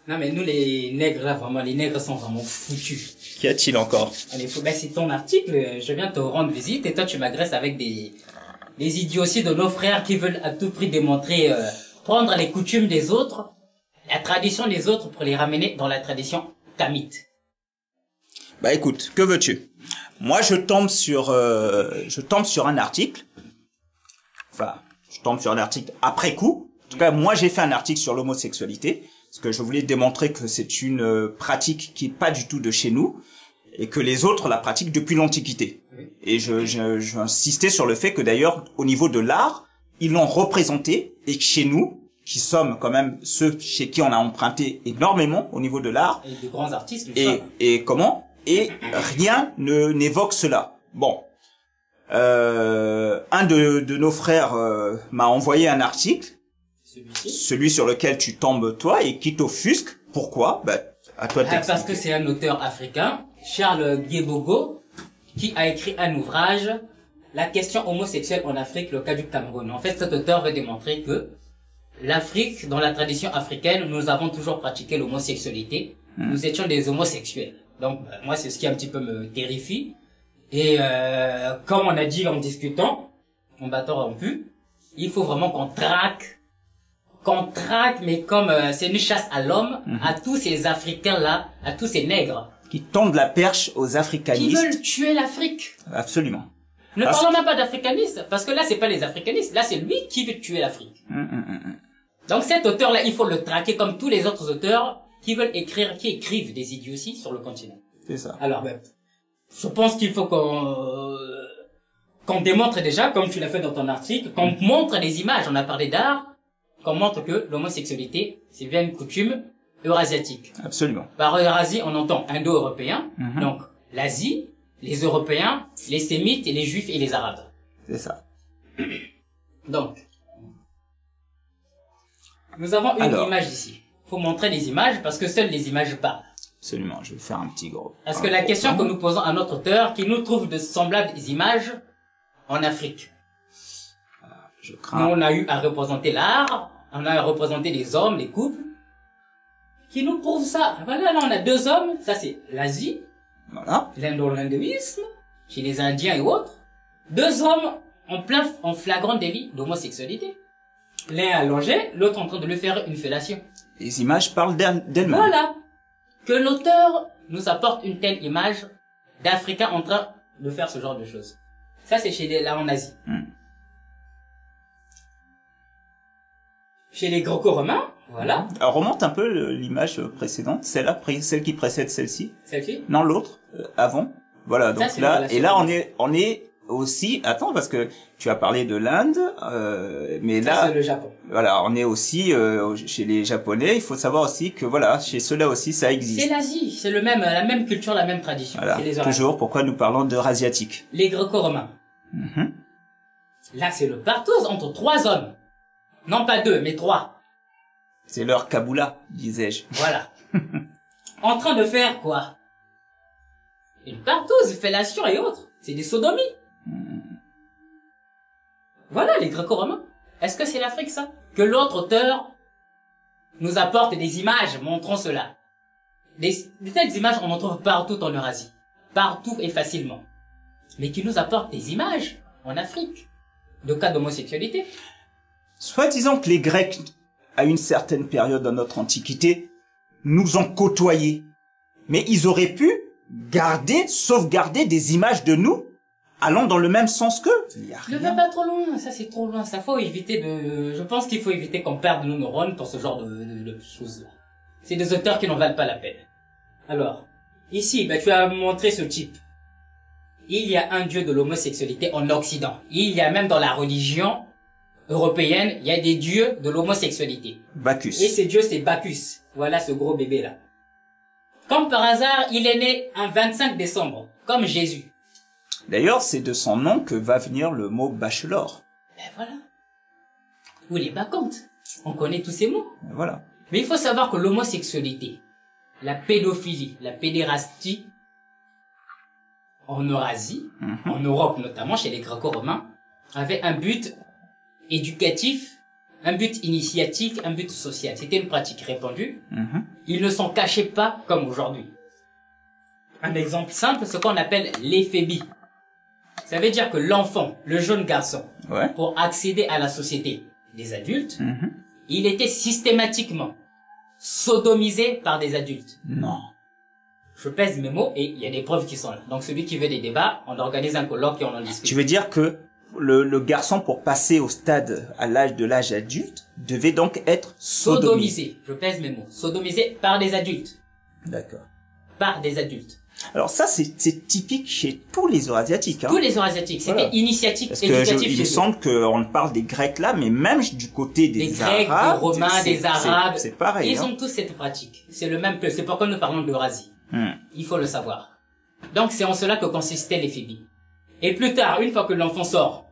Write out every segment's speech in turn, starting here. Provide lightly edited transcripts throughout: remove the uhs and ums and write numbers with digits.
Non, mais nous, les nègres, là, vraiment, les nègres sont vraiment foutus. Qu'y a-t-il encore? Allez, ben, c'est ton article, je viens te rendre visite, et toi, tu m'agresses avec des idioties de nos frères qui veulent à tout prix démontrer, prendre les coutumes des autres, la tradition des autres pour les ramener dans la tradition kamite. Bah écoute, que veux-tu? Moi, je tombe sur un article. Enfin, je tombe sur un article après coup. En tout cas, moi, j'ai fait un article sur l'homosexualité. Parce que je voulais démontrer que c'est une pratique qui est pas du tout de chez nous. Et que les autres la pratiquent depuis l'Antiquité. Et je insistais sur le fait que d'ailleurs, au niveau de l'art, ils l'ont représenté. Et que chez nous, qui sommes quand même ceux chez qui on a emprunté énormément au niveau de l'art. Et de grands artistes. Et rien n'évoque cela. Bon. Un de nos frères m'a envoyé un article. Celui sur lequel tu tombes toi et qui t'offusque. Pourquoi? Bah, à toi de t'expliquer. Parce que c'est un auteur africain, Charles Guébogo, qui a écrit un ouvrage, La question homosexuelle en Afrique, le cas du Cameroun. En fait, cet auteur veut démontrer que l'Afrique, dans la tradition africaine, nous avons toujours pratiqué l'homosexualité. Nous étions des homosexuels. Donc, moi, c'est ce qui un petit peu me terrifie. Et comme on a dit en discutant, en bâton rompu, il faut vraiment qu'on traque, mais comme c'est une chasse à l'homme, à tous ces Africains-là, à tous ces nègres. Qui tendent la perche aux africanistes. Qui veulent tuer l'Afrique. Absolument. Ne parlons même pas d'africanistes, parce que là, c'est pas les africanistes, là, c'est lui qui veut tuer l'Afrique. Donc cet auteur-là, il faut le traquer comme tous les autres auteurs qui veulent écrire, qui écrivent des idioties sur le continent. C'est ça. Alors, je pense qu'il faut qu'on démontre déjà, comme tu l'as fait dans ton article, qu'on montre des images, on a parlé d'art, qu'on montre que l'homosexualité, c'est bien une coutume eurasiatique. Absolument. Par Eurasie, on entend indo-européen, donc l'Asie, les Européens, les Sémites, et les Juifs et les Arabes. C'est ça. Donc, nous avons une image ici. Faut montrer les images parce que seules les images parlent. Absolument, je vais faire un petit gros. Parce que la question que nous posons à notre auteur, qui nous trouve de semblables images en Afrique. Je crains. Nous, on a eu à représenter l'art, on a à représenter les hommes, les couples, qui nous prouvent ça. Voilà, là, on a deux hommes, ça c'est l'Asie, voilà. L'hindouisme, chez les Indiens et autres. Deux hommes en flagrant délit d'homosexualité. L'un allongé, l'autre en train de lui faire une fellation. Les images parlent d'elles-mêmes. Voilà. Que l'auteur nous apporte une telle image d'Africains en train de faire ce genre de choses. Ça, c'est là en Asie. Chez les Greco-Romains, voilà. Alors, remonte un peu l'image précédente, celle qui précède celle-ci. Celle-ci? Non, l'autre, avant. Voilà, donc ça, là, et là, on est aussi, attends, parce que tu as parlé de l'Inde, mais ça, là, c'est le Japon. Voilà, on est aussi chez les Japonais. Il faut savoir aussi que voilà, chez ceux-là aussi, ça existe. C'est l'Asie, c'est la même culture, la même tradition. Voilà, les toujours. Pourquoi nous parlons d'Eurasiatique? Les Greco-Romains. Là, c'est le partouze entre trois hommes. Non pas deux, mais trois. C'est leur Kaboula, disais-je. Voilà. En train de faire quoi? Une partouze, fellation et autres. C'est des sodomies. Voilà, les Greco-Romains. Est-ce que c'est l'Afrique, ça? Que l'autre auteur nous apporte des images montrant cela. De telles images, on en trouve partout en Eurasie. Partout et facilement. Mais qui nous apporte des images en Afrique. De cas d'homosexualité. Soit disant que les Grecs, à une certaine période dans notre antiquité, nous ont côtoyés. Mais ils auraient pu sauvegarder des images de nous allant dans le même sens qu'eux. Ne va pas trop loin, ça c'est trop loin, ça faut éviter je pense qu'il faut éviter qu'on perde nos neurones pour ce genre de choses-là. C'est des auteurs qui n'en valent pas la peine. Alors, ici, tu as montré ce type. Il y a un dieu de l'homosexualité en Occident. Il y a même dans la religion européenne, il y a des dieux de l'homosexualité. Bacchus. Et ce dieu c'est Bacchus. Voilà ce gros bébé là. Comme par hasard, il est né un 25 décembre, comme Jésus. D'ailleurs, c'est de son nom que va venir le mot bachelor. Ben voilà. Ou les bacchantes. On connaît tous ces mots. Ben voilà. Mais il faut savoir que l'homosexualité, la pédophilie, la pédérastie, en Eurasie, en Europe notamment, chez les Greco-Romains, avait un but éducatif, un but initiatique, un but social. C'était une pratique répandue. Mhm. Ils ne s'en cachaient pas comme aujourd'hui. Un exemple simple, ce qu'on appelle l'éphébie. Ça veut dire que l'enfant, le jeune garçon, Ouais. pour accéder à la société des adultes, Mhm. il était systématiquement sodomisé par des adultes. Non. Je pèse mes mots et il y a des preuves qui sont là. Donc celui qui veut des débats, on organise un colloque et on en discute. Tu veux dire que le garçon, pour passer au stade, à l'âge adulte, devait donc être sodomisé. Sodomisé, je pèse mes mots. Sodomisé par des adultes. D'accord. Par des adultes. Alors ça, c'est typique chez tous les Eurasiatiques. Hein. Tous les Eurasiatiques, c'était Voilà. initiatique, Parce que éducatif il me chez eux. semble qu'on parle des Grecs là, mais même du côté des Grecs, Arabes, des Romains, c'est- des Arabes. c'est pareil. Ils hein. ont tous cette pratique. C'est le même peuple. C'est pourquoi nous parlons d'Eurasie. Hmm. Il faut le savoir. Donc c'est en cela que consistait l'éphébie. Et plus tard, une fois que l'enfant sort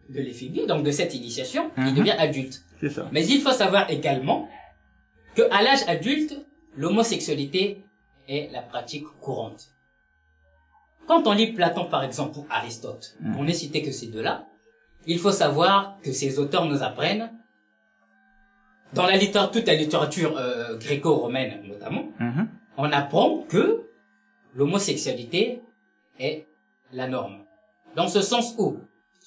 de l'éphébie, donc de cette initiation, il devient adulte. C'est ça. Mais il faut savoir également que à l'âge adulte, l'homosexualité est la pratique courante. Quand on lit Platon par exemple ou Aristote, on n'est cité que ces deux-là, il faut savoir que ces auteurs nous apprennent, dans la littérature, toute la littérature gréco-romaine notamment, Mhm. on apprend que l'homosexualité est la norme. Dans ce sens où,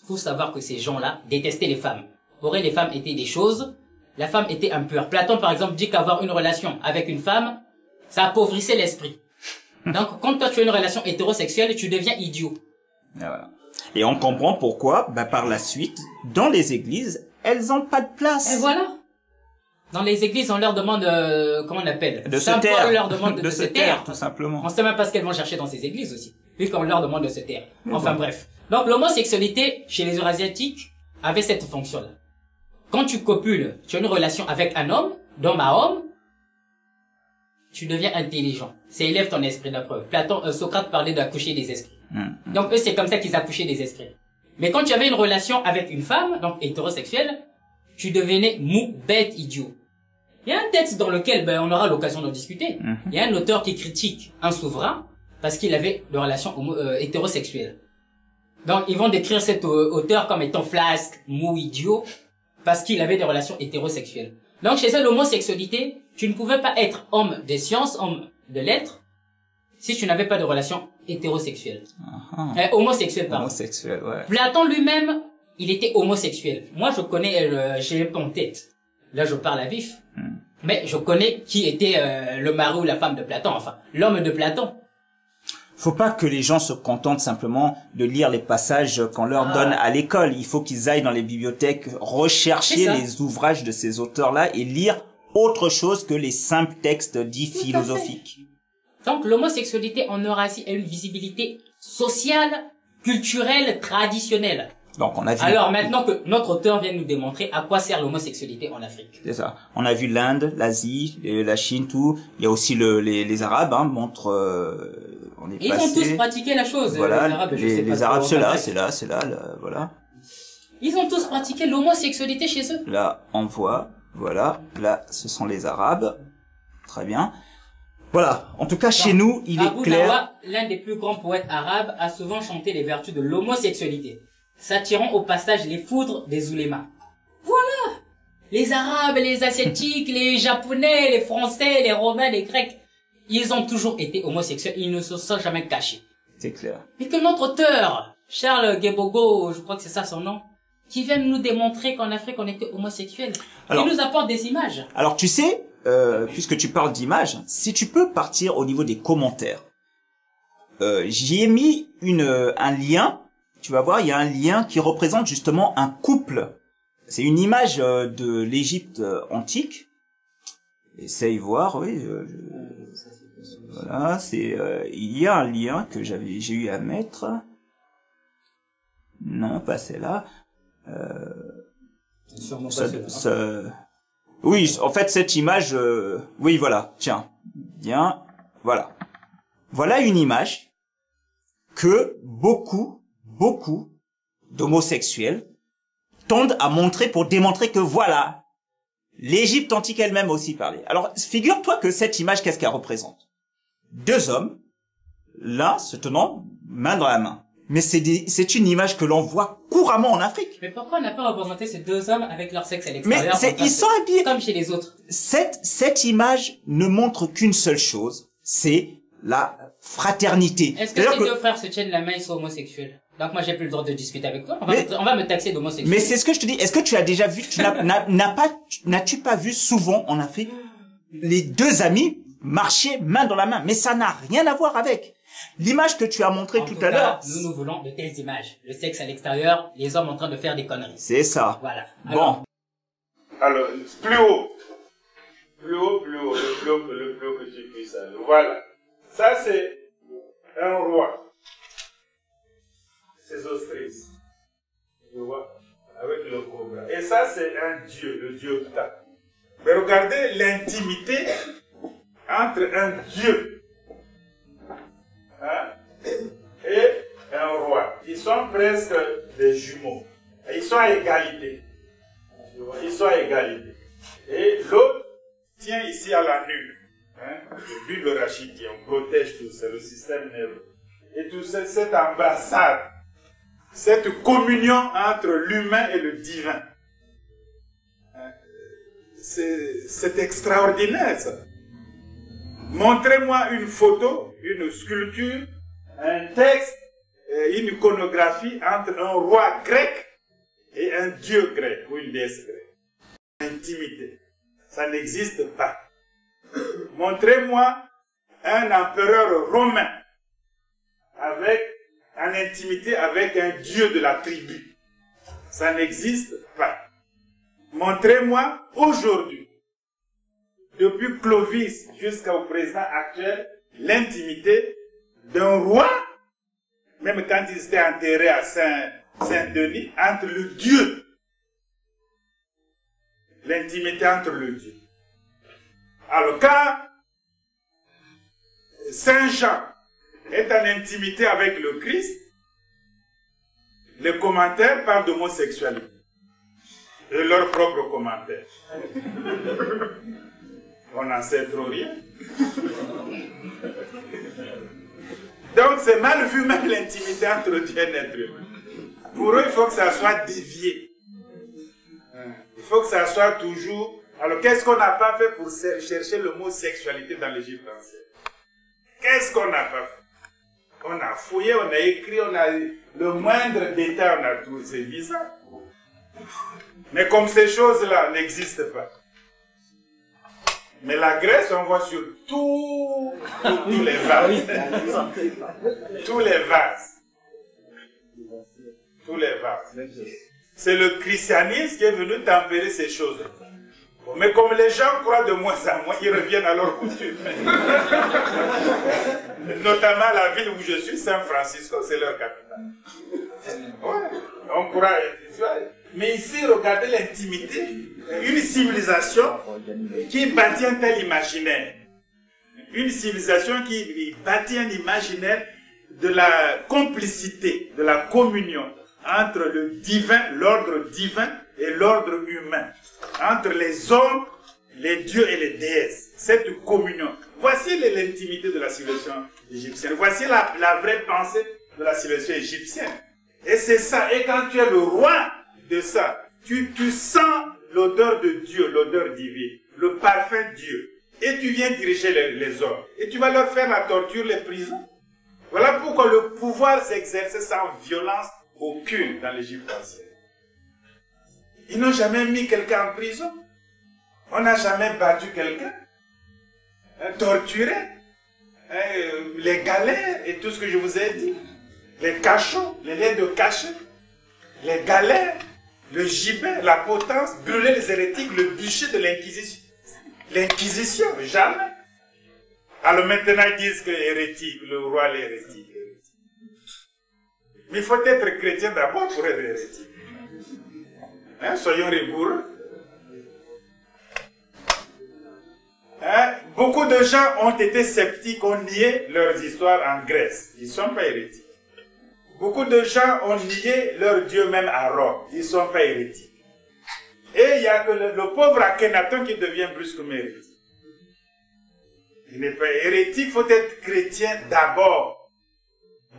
il faut savoir que ces gens-là détestaient les femmes. Pour eux, les femmes étaient des choses, la femme était impure. Platon, par exemple, dit qu'avoir une relation avec une femme, ça appauvrissait l'esprit. Donc, quand toi tu as une relation hétérosexuelle, tu deviens idiot. Et voilà. Et on comprend pourquoi, bah, par la suite, dans les églises, elles ont pas de place. Et voilà. Dans les églises, on leur demande, comment on appelle? De se Saint taire. Paul leur demande de se taire. tout simplement. On sait même pas ce qu'elles vont chercher dans ces églises aussi, puisqu'on leur demande de se taire. Enfin bref. Donc l'homosexualité, chez les Eurasiatiques, avait cette fonction-là. Quand tu copules, tu as une relation avec un homme, d'homme à homme, tu deviens intelligent. Ça élève ton esprit d'après. Platon, Socrate parlait d'accoucher des esprits. Donc eux, c'est comme ça qu'ils accouchaient des esprits. Mais quand tu avais une relation avec une femme, donc hétérosexuelle, tu devenais mou, bête, idiot. Il y a un texte dans lequel on aura l'occasion d'en discuter. Il y a un auteur qui critique un souverain parce qu'il avait de relations hétérosexuelles. Donc ils vont décrire cet auteur comme étant flasque, mou, idiot, parce qu'il avait des relations hétérosexuelles. Donc chez eux, l'homosexualité, tu ne pouvais pas être homme des sciences, homme de lettres, si tu n'avais pas de relation hétérosexuelle. Homosexuelle, pardon. Homosexuel, ouais. Platon lui-même, il était homosexuel. Moi, je connais, j'ai pas en tête. Là, je parle à vif. Mais je connais qui était le mari ou la femme de Platon, enfin, l'homme de Platon. Faut pas que les gens se contentent simplement de lire les passages qu'on leur donne à l'école. Il faut qu'ils aillent dans les bibliothèques rechercher les ouvrages de ces auteurs-là et lire autre chose que les simples textes dits philosophiques. Donc, l'homosexualité en Eurasie a une visibilité sociale, culturelle, traditionnelle. Donc, on a vu. Alors, maintenant que notre auteur vient nous démontrer à quoi sert l'homosexualité en Afrique. C'est ça. On a vu l'Inde, l'Asie, la Chine, tout. Il y a aussi les Arabes, hein, on est Ils passé. ont tous pratiqué la chose. Voilà, les Arabes, les Arabes, c'est là, voilà. Ils ont tous pratiqué l'homosexualité chez eux. Là, on voit, voilà, là, ce sont les Arabes. Très bien. Voilà. En tout cas, chez nous, il est clair. Dawa, l'un des plus grands poètes arabes, a souvent chanté les vertus de l'homosexualité, s'attirant au passage les foudres des oulémas. Voilà! Les Arabes, les Asiatiques, les Japonais, les Français, les Romains, les Grecs, ils ont toujours été homosexuels, ils ne se sont jamais cachés. C'est clair. Et que notre auteur, Charles Guébogo, je crois que c'est ça son nom, qui vient nous démontrer qu'en Afrique on était homosexuels. Il nous apporte des images. Alors tu sais, puisque tu parles d'images, si tu peux partir au niveau des commentaires, j'y ai mis un lien. Tu vas voir, il y a un lien qui représente justement un couple. C'est une image de l'Égypte antique. Essaye voir, oui. Voilà, il y a un lien que j'ai eu à mettre. Non, pas celle-là. Sûrement pas celle-là. Oui, en fait, cette image, oui, voilà, tiens, bien, voilà. Voilà une image que beaucoup d'homosexuels tendent à montrer pour démontrer que voilà, l'Égypte antique elle-même aussi parlait. Alors, figure-toi que cette image, qu'est-ce qu'elle représente? Deux hommes, l'un se tenant main dans la main, Mais c'est une image que l'on voit couramment en Afrique. Mais pourquoi on n'a pas représenté ces deux hommes avec leur sexe à Mais l'extérieur? ils sont habillés. Comme chez les autres. Cette image ne montre qu'une seule chose, c'est la fraternité. Est-ce que ces deux frères se tiennent la main, ils sont homosexuels? Donc moi j'ai plus le droit de discuter avec toi. On va me taxer d'homosexuel. Mais c'est ce que je te dis. Est-ce que tu as déjà vu, n'as-tu pas vu souvent en Afrique les deux amis marcher main dans la main? Mais ça n'a rien à voir avec l'image que tu as montrée tout à l'heure. Nous voulons de telles images. Le sexe à l'extérieur, les hommes en train de faire des conneries. C'est ça. Voilà. Bon. Alors, plus haut. Plus haut, le plus haut que tu puisses aller. Voilà. Ça, c'est un roi. C'est Ostrice. Tu vois? Avec le cobra. Et ça, c'est un dieu, le dieu Ptah. Mais regardez l'intimité entre un dieu, hein, et un roi. Ils sont presque des jumeaux. Et ils sont à égalité. Tu vois? Ils sont à égalité. Et l'autre tient ici à la nuque. Hein, l'huile rachidie, on protège tout, c'est le système nerveux. Et tout cette embrassade, cette communion entre l'humain et le divin. Hein, c'est extraordinaire ça. Montrez-moi une photo, une sculpture, un texte, une iconographie entre un roi grec et un dieu grec ou une déesse grecque. Intimité. Ça n'existe pas. Montrez-moi un empereur romain en intimité avec un dieu de la tribu. Ça n'existe pas. Montrez-moi aujourd'hui, depuis Clovis jusqu'au président actuel, l'intimité d'un roi, même quand ils étaient enterrés à Saint-Denis, entre le Dieu. L'intimité entre le Dieu. Alors quand Saint Jean est en intimité avec le Christ, les commentaires parlent d'homosexualité. Et leurs propres commentaires. On n'en sait trop rien. Donc c'est mal vu même l'intimité entre Dieu et l'être humain. Pour eux, il faut que ça soit dévié. Il faut que ça soit toujours... Alors qu'est-ce qu'on n'a pas fait pour chercher le mot sexualité dans l'Égypte ancienne? Qu'est-ce qu'on n'a pas fait? On a fouillé, on a écrit, on a le moindre détail, on a tout. C'est bizarre. Mais comme ces choses-là n'existent pas. Mais la Grèce, on voit sur tous les vases. Tous les vases. Tous les vases. C'est le christianisme qui est venu tempérer ces choses. Mais comme les gens croient de moins en moins, ils reviennent à leur coutume. Notamment la ville où je suis, San Francisco, c'est leur capitale. Ouais, on croit. Mais ici, regardez l'intimité. Une civilisation qui bâtit un tel imaginaire. Une civilisation qui bâtit un imaginaire de la complicité, de la communion entre le divin, l'ordre divin et l'ordre humain. Entre les hommes, les dieux et les déesses. Cette communion. Voici l'intimité de la civilisation égyptienne. Voici la vraie pensée de la civilisation égyptienne. Et c'est ça. Et quand tu es le roi de ça, tu sens l'odeur de Dieu, l'odeur divine, le parfum de Dieu. Et tu viens diriger les hommes. Et tu vas leur faire la torture, les prisons. Voilà pourquoi le pouvoir s'exerce sans violence aucune dans l'Égypte ancienne. Ils n'ont jamais mis quelqu'un en prison. On n'a jamais battu quelqu'un. Torturé. Les galères et tout ce que je vous ai dit. Les cachots, les liens de cachet. Les galères, le gibet, la potence, brûler les hérétiques, le bûcher de l'Inquisition. L'Inquisition, jamais. Alors maintenant ils disent que hérétique, le roi l'hérétique. Mais il faut être chrétien d'abord pour être hérétique. Hein, soyons rigoureux. Hein, beaucoup de gens ont été sceptiques, ont nié leurs histoires en Grèce. Ils ne sont pas hérétiques. Beaucoup de gens ont nié leur Dieu même à Rome. Ils ne sont pas hérétiques. Et il y a que le pauvre Akhenaton qui devient brusquement hérétique. Il n'est pas hérétique, il faut être chrétien d'abord.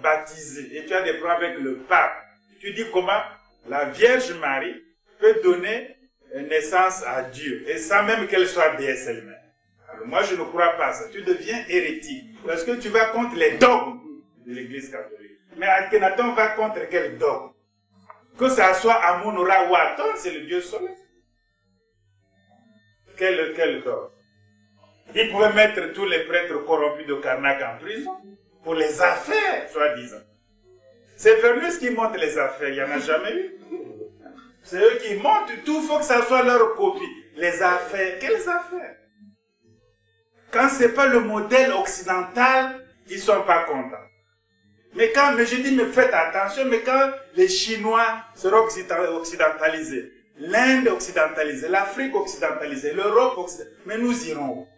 baptisé et tu as des problèmes avec le pape, tu dis comment la Vierge Marie peut donner naissance à Dieu, et sans même qu'elle soit déesse elle-même. Alors moi je ne crois pas à ça, tu deviens hérétique, parce que tu vas contre les dogmes de l'Église catholique. Mais Akhenaton va contre quel dogme? Que ça soit Amun-Ra ou Aton, c'est le dieu soleil. Quel dogme? Il pouvait mettre tous les prêtres corrompus de Karnak en prison, pour les affaires, soi-disant. C'est Vénus qui monte les affaires, il n'y en a jamais eu. C'est eux qui montent tout, il faut que ça soit leur copie. Les affaires, quelles affaires? Quand ce n'est pas le modèle occidental, ils ne sont pas contents. Mais quand, mais je dis, mais faites attention, mais quand les Chinois seront occidentalisés, l'Inde occidentalisée, l'Afrique occidentalisée, l'Europe occidentalisée, mais nous irons où?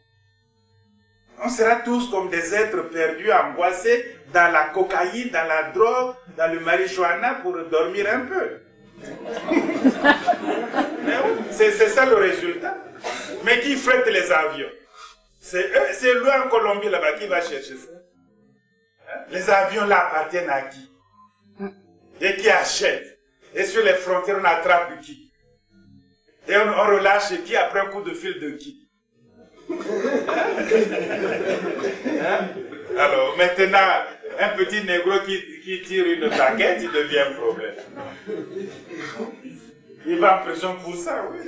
On sera tous comme des êtres perdus, angoissés, dans la cocaïne, dans la drogue, dans le marijuana pour dormir un peu. C'est ça le résultat. Mais qui frette les avions? C'est lui en Colombie là-bas qui va chercher ça. Les avions là appartiennent à qui? Et qui achète? Et sur les frontières on attrape qui? Et on relâche qui après un coup de fil de qui? Alors maintenant, un petit négro qui tire une baguette, il devient un problème. Il va en prison pour ça, oui.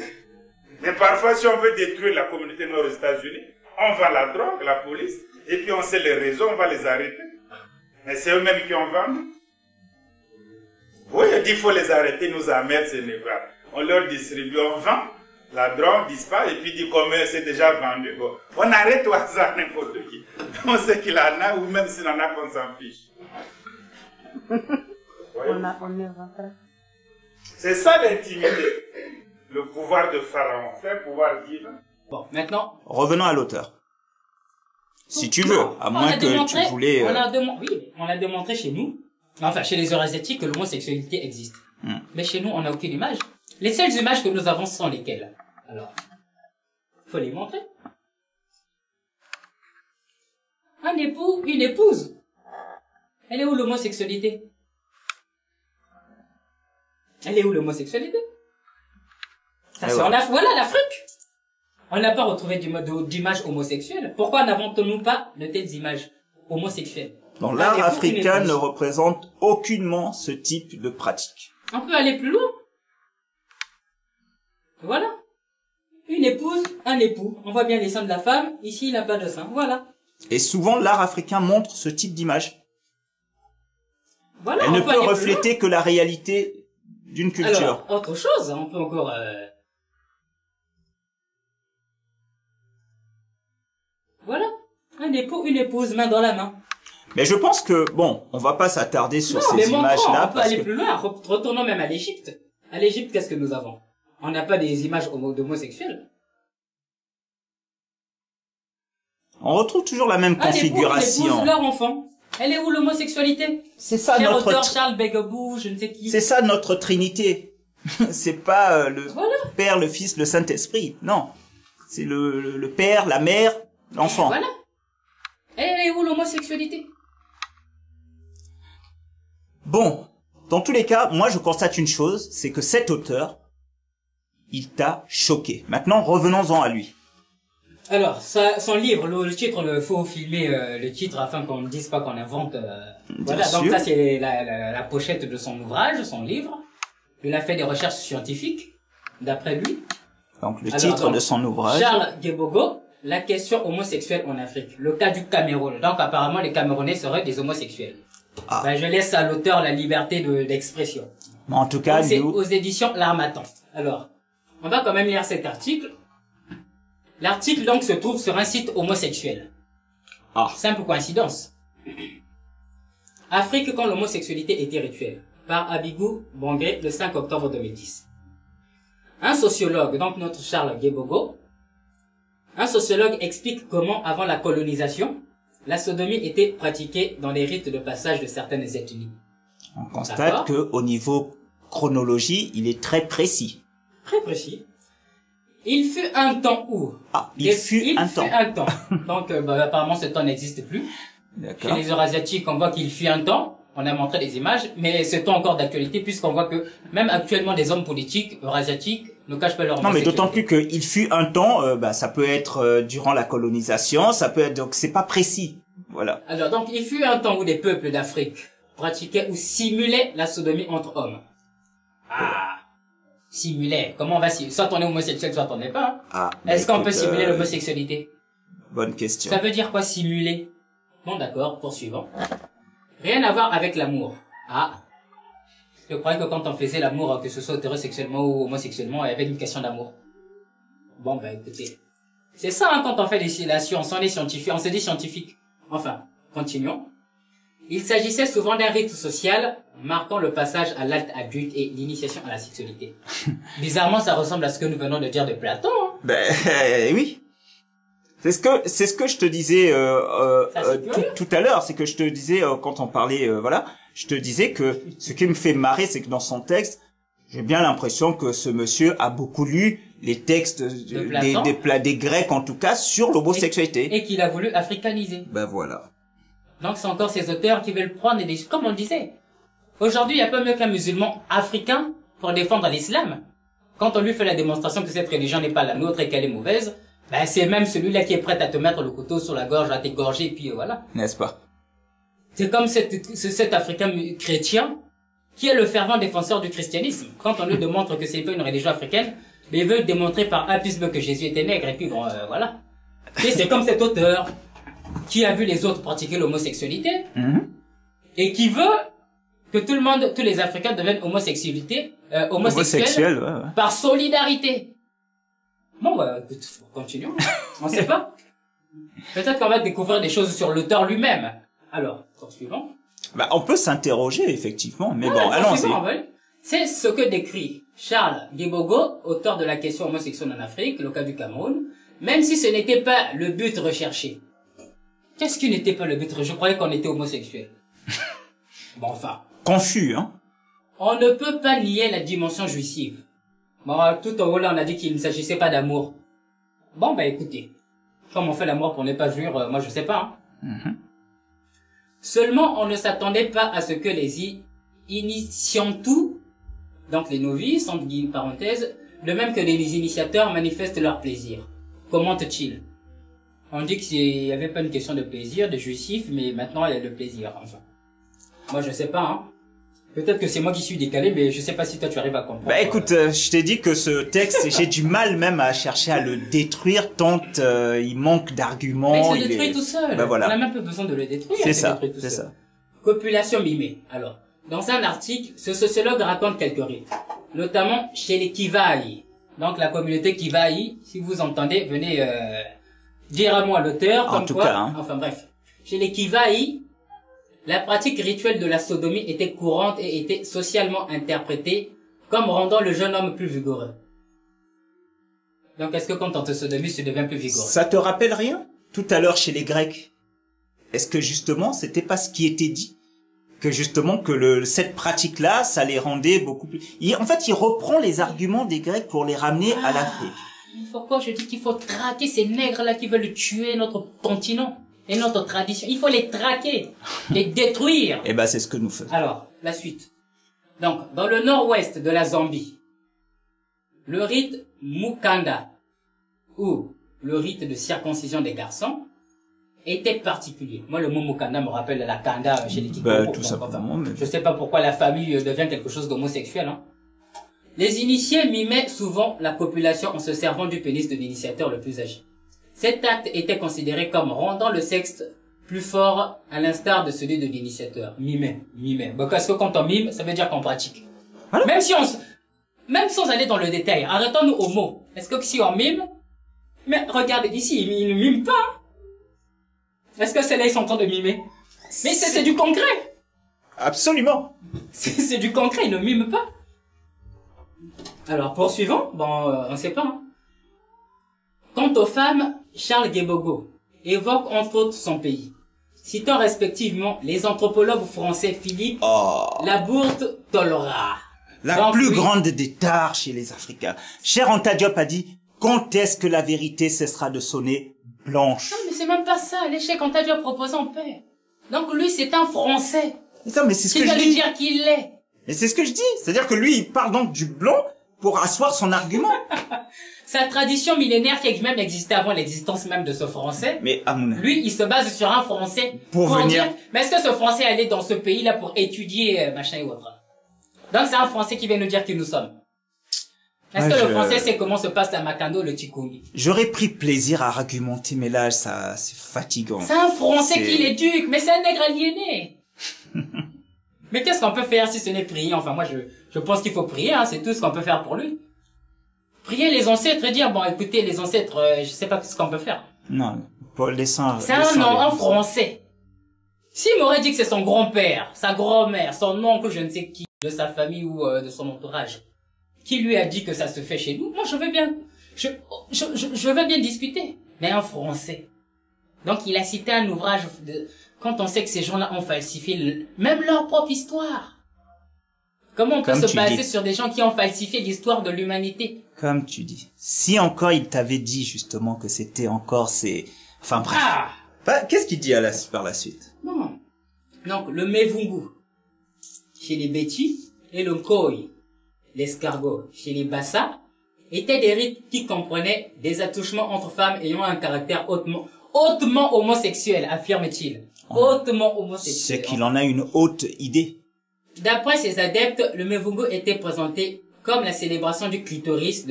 Mais parfois, si on veut détruire la communauté noire aux États-Unis, on va la drogue, la police, et puis on sait les raisons, on va les arrêter. Mais c'est eux-mêmes qui en vendent. Oui, il faut les arrêter, nous emmerdent ces négros. On leur distribue, on vend. La drogue disparaît et puis dit combien c'est déjà vendu. Bon, on arrête au hasard n'importe qui. On sait qu'il en a ou même s'il en a qu'on s'en fiche. C'est ça l'intimité. Le pouvoir de Pharaon. C'est un pouvoir divin. Bon, maintenant. Revenons à l'auteur. Si tu veux, à moins que tu voulais... Oui, on a démontré chez nous, enfin chez les Eurasiatiques, que l'homosexualité existe. Mais chez nous, on n'a aucune image. Les seules images que nous avons sont lesquelles? Alors, faut les montrer. Un époux, une épouse. Elle est où l'homosexualité? Elle est où l'homosexualité? Ça c'est voilà l'Afrique. On n'a pas retrouvé d'image homosexuelle. Pourquoi n'avons-nous pas de telles images homosexuelles? Donc l'art africain ne représente aucunement ce type de pratique. On peut aller plus loin. Voilà. Une épouse, un époux. On voit bien les seins de la femme. Ici, il n'a pas de seins. Voilà. Et souvent, l'art africain montre ce type d'image. Voilà. Elle ne peut refléter que la réalité d'une culture. Alors, autre chose, on peut encore... Voilà. Un époux, une épouse, main dans la main. Mais je pense que, bon, on va pas s'attarder sur ces images-là. On peut aller plus loin. Retournons même à l'Égypte. À l'Égypte, qu'est-ce que nous avons? On n'a pas des images d'homosexuels. On retrouve toujours la même configuration. Ils épousent leur enfant. Elle est où l'homosexualité? C'est ça Cher notre... auteur Charles Begabou, je ne sais qui. C'est ça notre Trinité. C'est pas le Père, le Fils, le Saint-Esprit. Non. C'est le Père, la Mère, l'enfant. Voilà. Elle est où l'homosexualité? Bon. Dans tous les cas, moi je constate une chose, c'est que cet auteur, il t'a choqué. Maintenant, revenons-en à lui. Alors, son livre, le titre, il faut filmer le titre afin qu'on ne dise pas qu'on invente. Voilà, donc ça c'est la pochette de son ouvrage, son livre. Il a fait des recherches scientifiques, d'après lui. Donc le titre de son ouvrage. Charles Guébogo, la question homosexuelle en Afrique. Le cas du Cameroun. Donc apparemment les Camerounais seraient des homosexuels. Ah. Ben, je laisse à l'auteur la liberté d'expression. Mais en tout cas, c'est aux éditions L'Harmattan. Alors, on va quand même lire cet article. L'article donc se trouve sur un site homosexuel. Ah. Simple coïncidence. Afrique quand l'homosexualité était rituelle. Par Abigou Bongré le 5 octobre 2010. Un sociologue, donc notre Charles Guébogo, un sociologue explique comment, avant la colonisation, la sodomie était pratiquée dans les rites de passage de certaines ethnies. On constate que au niveau chronologie, il est très précis. Très précis. Il fut un temps où... Ah, il fut un temps. Donc, apparemment, ce temps n'existe plus. Chez les Eurasiatiques, on voit qu'il fut un temps On a montré des images, mais c'est encore d'actualité puisqu'on voit que même actuellement des hommes politiques eurasiatiques ne cachent pas leur Non, mais homosexualité. d'autant plus qu'il fut un temps, ça peut être durant la colonisation, ça peut être, donc c'est pas précis. Voilà. Alors, donc, il fut un temps où des peuples d'Afrique pratiquaient ou simulaient la sodomie entre hommes. Ah, simulaient. Comment on va simuler? Soit on est homosexuel, soit on n'est pas. Hein. Ah, Est-ce qu'on écoute, peut simuler l'homosexualité? Bonne question. Ça veut dire quoi, simuler? Bon, d'accord, poursuivant. Rien à voir avec l'amour. Ah. Je croyais que quand on faisait l'amour, que ce soit hétérosexuellement ou homosexuellement, il y avait une question d'amour. Bon, ben, écoutez. C'est ça, hein, quand on fait la science, on est scientifique, on se dit scientifique. Enfin, continuons. Il s'agissait souvent d'un rite social marquant le passage à l'âge adulte et l'initiation à la sexualité. Bizarrement, ça ressemble à ce que nous venons de dire de Platon. Hein. Ben oui. C'est ce que je te disais tout à l'heure, c'est que je te disais quand on parlait voilà, je te disais que ce qui me fait marrer, c'est que dans son texte, j'ai bien l'impression que ce monsieur a beaucoup lu les textes des Grecs en tout cas sur l'homosexualité et qu'il a voulu africaniser. Ben voilà. Donc c'est encore ces auteurs qui veulent prendre des... Comme on disait, aujourd'hui il n'y a pas mieux qu'un musulman africain pour défendre l'islam. Quand on lui fait la démonstration que cette religion n'est pas la nôtre et qu'elle est mauvaise, ben c'est même celui-là qui est prêt à te mettre le couteau sur la gorge, à t'égorger, et puis voilà. N'est-ce pas? C'est comme cet Africain chrétien qui est le fervent défenseur du christianisme. Quand on lui démontre que c'est pas une religion africaine, mais il veut démontrer par A plus B que Jésus était nègre, et puis bon, voilà. Et c'est comme cet auteur qui a vu les autres pratiquer l'homosexualité, et qui veut que tout le monde, tous les Africains deviennent homosexuels ouais. par solidarité. Bon, bah, continuons. On sait pas. Peut-être qu'on va découvrir des choses sur l'auteur lui-même. Alors, poursuivons. Bah, on peut s'interroger, effectivement, mais Ouais, bon, allons-y. Ouais. C'est ce que décrit Charles Guébogo, auteur de la question homosexuelle en Afrique, le cas du Cameroun, même si ce n'était pas le but recherché. Qu'est-ce qui n'était pas le but recherché? Je croyais qu'on était homosexuel. Bon, enfin. Confus, hein. On ne peut pas nier la dimension jouissive. Bon, tout en haut là, on a dit qu'il ne s'agissait pas d'amour. Bon, bah écoutez, comme on fait l'amour pour ne pas jouir, moi je sais pas. Hein. Seulement, on ne s'attendait pas à ce que les initiantou, donc les novices, entre parenthèses, de même que les initiateurs manifestent leur plaisir. Commente-t-il? On dit qu'il n'y avait pas une question de plaisir, de jouissif, mais maintenant il y a de plaisir, enfin. Moi je sais pas, hein. Peut-être que c'est moi qui suis décalé, mais je sais pas si toi tu arrives à comprendre. Bah écoute, je t'ai dit que ce texte, j'ai du mal même à chercher à le détruire tant il manque d'arguments. Mais il se détruit tout seul. Bah voilà. On n'a même pas besoin de le détruire. C'est ça, c'est ça. Population mimée. Alors, dans un article, ce sociologue raconte quelques rites, notamment chez les Kivaï. Donc la communauté Kivaï, si vous entendez, venez dire à moi l'auteur. En tout cas, hein. Enfin bref. Chez les Kivaï, la pratique rituelle de la sodomie était courante et était socialement interprétée comme rendant le jeune homme plus vigoureux. Donc est-ce que quand on te sodomie, tu deviens plus vigoureux? Ça te rappelle rien? Tout à l'heure chez les Grecs. Est-ce que justement, c'était pas ce qui était dit? Que justement, que cette pratique-là, ça les rendait beaucoup plus... En fait, il reprend les arguments des Grecs pour les ramener à l'Afrique. Pourquoi je dis qu'il faut traquer ces nègres-là qui veulent tuer notre continent et notre tradition? Il faut les traquer, les détruire. Eh ben, c'est ce que nous faisons. Alors, la suite. Donc, dans le nord-ouest de la Zambie, le rite Mukanda, ou le rite de circoncision des garçons, était particulier. Moi, le mot Mukanda me rappelle la Kanda chez les Kikoko. Ben, tout simplement. Mais... Je sais pas pourquoi la famille devient quelque chose d'homosexuel, hein. Les initiés mimaient souvent la population en se servant du pénis de l'initiateur le plus âgé. Cet acte était considéré comme rendant le sexe plus fort, à l'instar de celui de l'initiateur. Mimer. Bon, parce que quand on mime, ça veut dire qu'on pratique. Voilà. Même sans aller dans le détail, arrêtons-nous au mot. Est-ce que si on mime, mais regardez d'ici, ils ne miment pas. Est-ce que c'est là ils sont en train de mimer? Mais c'est du concret. Absolument. C'est du concret, ils ne miment pas. Alors, poursuivons. Bon, on sait pas, hein. Quant aux femmes, Charles Guébogo évoque entre autres son pays, citant respectivement les anthropologues français Philippe Labourte-Tollerat. La plus grande des tares chez les Africains. Cher Anta Diop a dit, quand est-ce que la vérité cessera de sonner blanche? Non, mais c'est même pas ça. L'échec Anta Diop propose en paix. Donc lui, c'est un Français. Attends, mais c'est ce Qui que va je lui dis. dire qui il est? Mais c'est ce que je dis. C'est-à-dire que lui, il parle donc du blanc pour asseoir son argument. Sa tradition millénaire qui même existait avant l'existence même de ce français. Mais Hamouna, Lui, il se base sur un français Pour venir- dire, mais est-ce que ce français allait dans ce pays-là pour étudier machin et autre? Donc c'est un français qui vient nous dire qui nous sommes. Est-ce Ouais, que je- le français sait comment se passe la Makando, le Tikumi? j'aurais pris plaisir à argumenter, mais là, ça, c'est fatigant. C'est un français C'est- qui l'éduque, mais c'est un nègre aliéné. Mais qu'est-ce qu'on peut faire si ce n'est prier? Enfin, moi, je pense qu'il faut prier, hein, c'est tout ce qu'on peut faire pour lui. Prier les ancêtres et dire, bon, écoutez, les ancêtres, je sais pas ce qu'on peut faire. Non, Paul, laissant. C'est un français. S'il m'aurait dit que c'est son grand-père, sa grand-mère, son oncle, je ne sais qui, de sa famille ou de son entourage, qui lui a dit que ça se fait chez nous, moi je veux bien, je veux bien discuter. Mais un français. Donc il a cité un ouvrage quand on sait que ces gens-là ont falsifié même leur propre histoire. Comment on peut Comme se tu baser dis. sur des gens qui ont falsifié l'histoire de l'humanité? Comme tu dis. Si encore il t'avait dit justement que c'était encore ces... Enfin bref. Ah! Bah, qu'est-ce qu'il dit par la suite? Non. Donc, le mevungu, chez les Bétis, et le koi, l'escargot, chez les Bassa, étaient des rites qui comprenaient des attouchements entre femmes ayant un caractère hautement homosexuel, affirme-t-il. Hautement homosexuel. C'est qu'il en a une haute idée. D'après ses adeptes, le mevungu était présenté comme la célébration du clitoris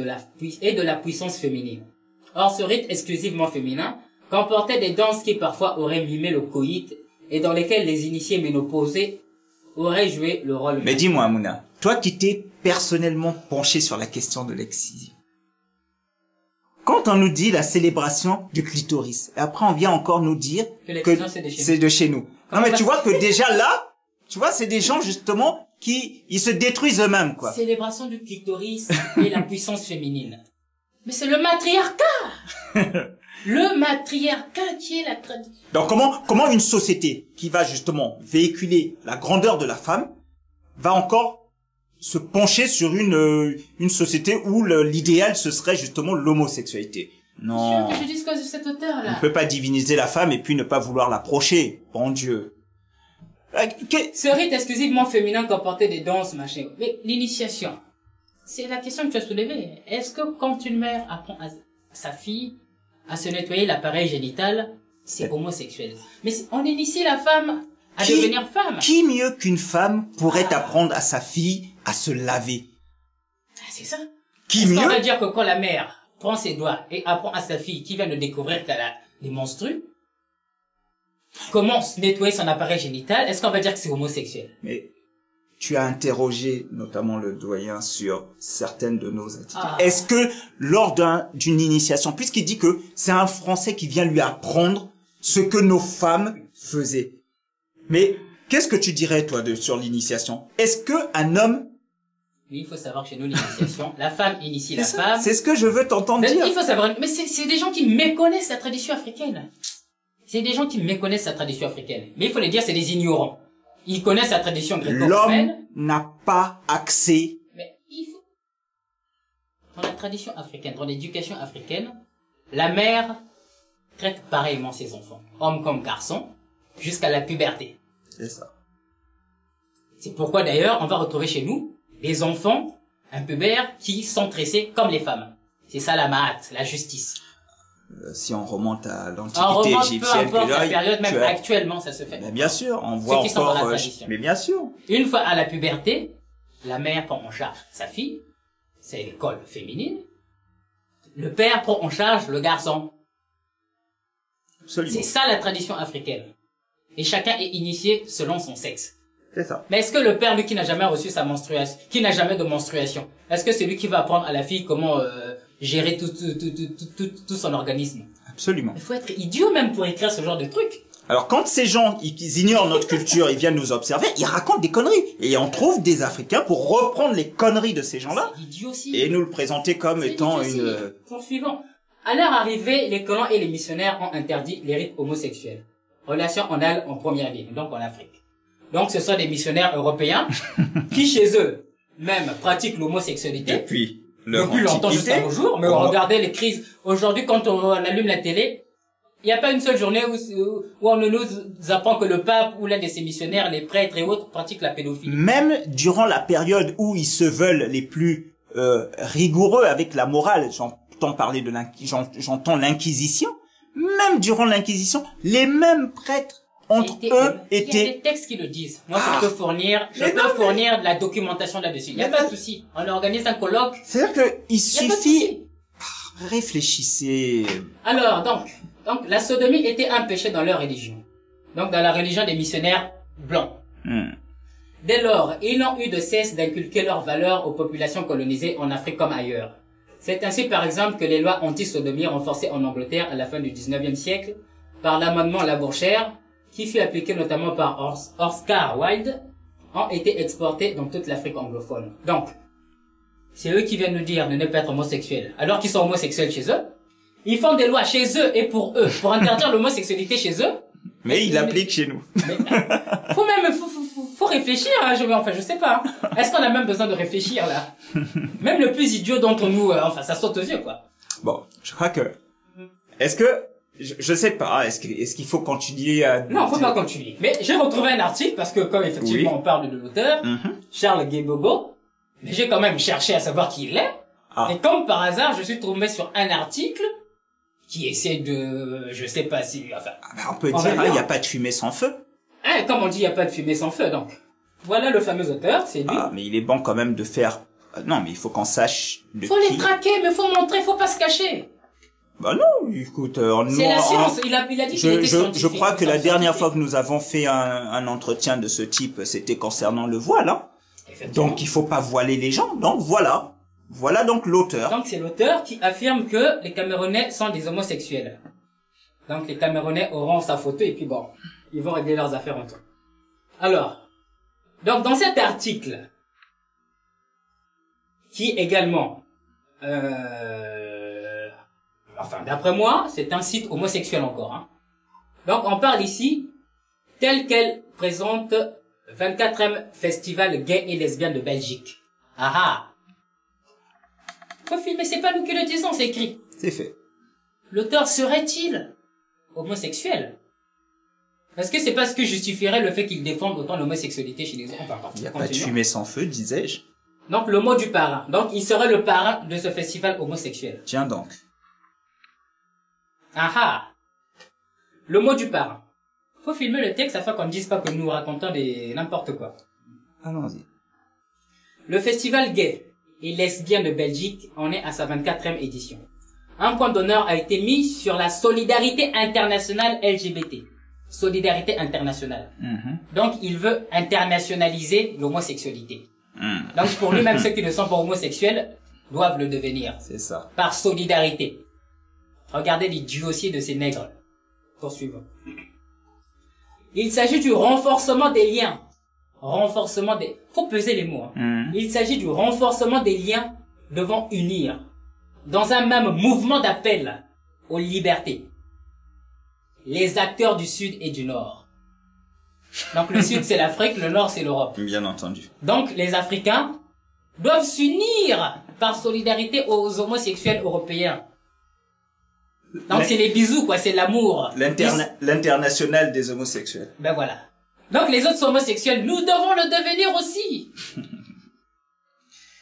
et de la puissance féminine. Or, ce rite exclusivement féminin comportait des danses qui parfois auraient mimé le coït et dans lesquelles les initiés ménopausés auraient joué le rôle. Mais dis-moi, Mouna, toi qui t'es personnellement penché sur la question de l'excision, quand on nous dit la célébration du clitoris, et après on vient encore nous dire Que l'excision, c'est de chez c'est de chez nous. Comment Non mais ça tu se vois fait que déjà là, tu vois, c'est des gens justement qui ils se détruisent eux-mêmes, quoi. Célébration du clitoris et la puissance féminine. Mais c'est le matriarcat. Le matriarcat qui est la tradition. Donc comment une société qui va justement véhiculer la grandeur de la femme va encore se pencher sur une société où l'idéal ce serait justement l'homosexualité? Non. Je dis ce que cet On auteur-là. ne peut pas diviniser la femme et puis ne pas vouloir l'approcher. Bon Dieu. Ce rite exclusivement féminin comportait des danses, machin. Mais l'initiation, c'est la question que tu as soulevée. Est-ce que quand une mère apprend à sa fille à se nettoyer l'appareil génital, c'est homosexuel? Mais on initie la femme à devenir femme. Qui mieux qu'une femme pourrait apprendre à sa fille à se laver? Ah, c'est ça. Qui Est-ce qu'on mieux? va dire que quand la mère prend ses doigts et apprend à sa fille qui vient de découvrir qu'elle a des menstrues, comment se nettoyer son appareil génital, est-ce qu'on va dire que c'est homosexuel? Mais tu as interrogé notamment le doyen sur certaines de nos attitudes. Ah. Est-ce que lors d'une initiation, puisqu'il dit que c'est un Français qui vient lui apprendre ce que nos femmes faisaient, mais qu'est-ce que tu dirais toi sur l'initiation? Est-ce que un homme... Oui, il faut savoir que chez nous, l'initiation, la femme initie la femme. C'est ce que je veux t'entendre Mais dire. il faut savoir, mais c'est des gens qui méconnaissent la tradition africaine. C'est des gens qui méconnaissent la tradition africaine. Mais il faut les dire, c'est des ignorants. Ils connaissent la tradition gréco-romaine. L'homme n'a pas accès. Mais il faut... Dans la tradition africaine, dans l'éducation africaine, la mère traite pareillement ses enfants, hommes comme garçons, jusqu'à la puberté. C'est ça. C'est pourquoi d'ailleurs, on va retrouver chez nous les enfants, un pubère, qui sont tressés comme les femmes. C'est ça la mahat, la justice. Si on remonte à On l'Antiquité remonte peu égyptienne, importe la là, période, même tu as- actuellement, ça se fait. Mais bien sûr, on voit qui sont dans encore... la tradition. mais bien sûr. Une fois à la puberté, la mère prend en charge sa fille, c'est l'école féminine. Le père prend en charge le garçon. Absolument. C'est ça la tradition africaine. Et chacun est initié selon son sexe. C'est ça. Mais est-ce que le père, lui, qui n'a jamais reçu sa menstruation, qui n'a jamais de menstruation, est-ce que c'est lui qui va apprendre à la fille comment gérer tout son organisme? Absolument. Il faut être idiot même pour écrire ce genre de truc. Alors quand ces gens, ils ignorent notre culture, ils viennent nous observer, ils racontent des conneries. Et on trouve des Africains pour reprendre les conneries de ces gens-là C'est idiot aussi. et nous le présenter comme C'est étant idiot aussi. une... Poursuivons. À leur arrivée, les colons et les missionnaires ont interdit les rites homosexuels. Relation anale en première ligne, donc en Afrique. Donc ce sont des missionnaires européens qui, chez eux, même pratiquent l'homosexualité. Depuis leur Depuis longtemps antiquité, jusqu'à nos jours. Mais on- regardez les crises. Aujourd'hui, quand on allume la télé, Il n'y a pas une seule journée où on ne nous apprend que le pape ou l'un de ses missionnaires, les prêtres et autres pratiquent la pédophilie. Même durant la période où ils se veulent les plus rigoureux avec la morale, j'entends parler de j'entends l'inquisition, même durant l'inquisition, les mêmes prêtres entre eux étaient... Il y a des textes qui le disent. Moi, je peux fournir de la documentation là-dessus. Il n'y a pas de souci. On organise un colloque. C'est-à-dire que il suffit... Réfléchissez. Alors, donc, la sodomie était un péché dans leur religion. Donc, dans la religion des missionnaires blancs. Dès lors, ils n'ont eu de cesse d'inculquer leurs valeurs aux populations colonisées en Afrique comme ailleurs. C'est ainsi, par exemple, que les lois anti-sodomie renforcées en Angleterre à la fin du 19e siècle par l'amendement Labourchère, qui fut appliqué notamment par Oscar Wilde, ont été exportées dans toute l'Afrique anglophone. Donc, c'est eux qui viennent nous dire de ne pas être homosexuels, alors qu'ils sont homosexuels chez eux. Ils font des lois chez eux et pour eux, pour interdire l'homosexualité chez eux. Mais ils l'appliquent chez nous. Faut réfléchir, hein, je sais pas. Est-ce qu'on a même besoin de réfléchir, là? Même le plus idiot d'entre nous, ça saute aux yeux, quoi. Bon, je crois que... Est-ce que... Je sais pas, est-ce qu'il faut continuer à... Non, faut pas continuer. Mais j'ai retrouvé un article, parce que comme effectivement on parle de l'auteur, Charles Guébogo, mais j'ai quand même cherché à savoir qui il est. Et comme par hasard, je suis tombé sur un article qui essaie de... Je sais pas si... Enfin, on peut dire, il n'y a pas de fumée sans feu. Comme on dit, il n'y a pas de fumée sans feu, donc. Voilà le fameux auteur, c'est lui. Mais il est bon quand même de faire... Non, mais il faut qu'on sache de faut les traquer, mais faut montrer, faut pas se cacher. Bah non, écoute... c'est la science, il a dit qu'il était scientifique. Je crois que la dernière fois que nous avons fait un entretien de ce type, c'était concernant le voile, hein. Donc il faut pas voiler les gens, donc voilà. Voilà donc l'auteur. Donc c'est l'auteur qui affirme que les Camerounais sont des homosexuels. Donc les Camerounais auront sa photo et puis bon, ils vont régler leurs affaires entre eux. Alors, donc dans cet article, qui également, d'après moi, c'est un site homosexuel encore, hein. Donc on parle ici, tel qu'elle présente 24e Festival gay et lesbien de Belgique. Faut filmer, c'est pas nous qui le disons, c'est écrit. C'est fait. L'auteur serait-il homosexuel? Est-ce que c'est pas ce que justifierait le fait qu'il défende autant l'homosexualité chez les autres? Il n'y a pas de fumée sans feu, disais-je. Donc le mot du parrain. Donc il serait le parrain de ce festival homosexuel. Tiens donc. Le mot du parrain. Faut filmer le texte afin qu'on ne dise pas que nous racontons n'importe quoi. Allons-y. Le festival gay et lesbien de Belgique en est à sa 24e édition. Un point d'honneur a été mis sur la solidarité internationale LGBT. Solidarité internationale. Donc il veut internationaliser l'homosexualité. Donc pour lui, même ceux qui ne sont pas homosexuels doivent le devenir. C'est ça. Par solidarité. Regardez l'idiotie de ces nègres. Poursuivons. Il s'agit du renforcement des liens. Faut peser les mots. Il s'agit du renforcement des liens devant unir. Dans un même mouvement d'appel aux libertés. Les acteurs du Sud et du Nord. Donc le Sud c'est l'Afrique, le Nord c'est l'Europe. Bien entendu. Donc les Africains doivent s'unir par solidarité aux homosexuels européens. Donc c'est les bisous quoi, c'est l'amour. L'international des homosexuels. Ben voilà. Donc les autres homosexuels, nous devons le devenir aussi.